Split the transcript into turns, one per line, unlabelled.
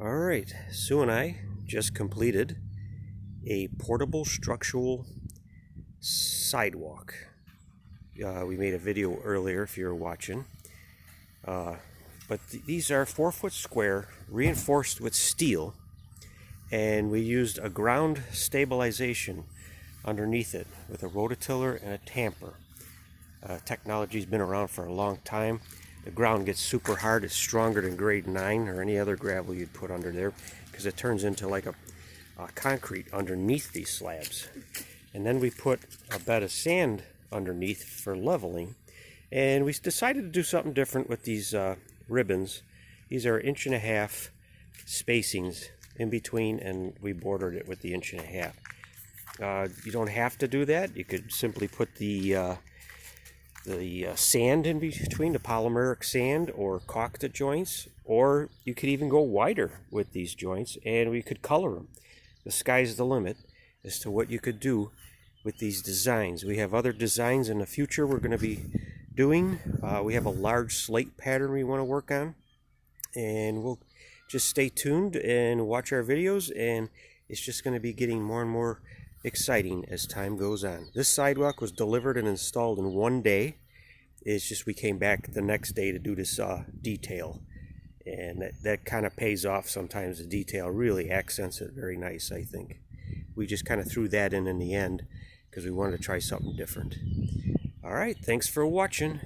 Alright, Sue and I just completed a portable structural sidewalk. We made a video earlier if you were watching. But these are 4-foot square, reinforced with steel, and we used a ground stabilization underneath it with a rototiller and a tamper. Technology's been around for a long time. The ground gets super hard. It's stronger than grade 9 or any other gravel you'd put under there because it turns into like a concrete underneath these slabs. And then we put a bed of sand underneath for leveling. And we decided to do something different with these ribbons. These are 1.5 inch spacings in between, and we bordered it with the 1.5 inch. You don't have to do that. You could simply put the sand in between, the polymeric sand, or caulk the joints, or you could even go wider with these joints and we could color them. The sky's the limit as to what you could do with these designs. We have other designs in the future we're going to be doing. We have a large slate pattern we want to work on, and we'll just stay tuned and watch our videos, and it's just going to be getting more and more exciting as time goes on. This sidewalk was delivered and installed in 1 day. It's just we came back the next day to do this detail, and that kind of pays off sometimes. The detail really accents it very nice, I think. We just kind of threw that in the end because we wanted to try something different. All right, thanks for watching.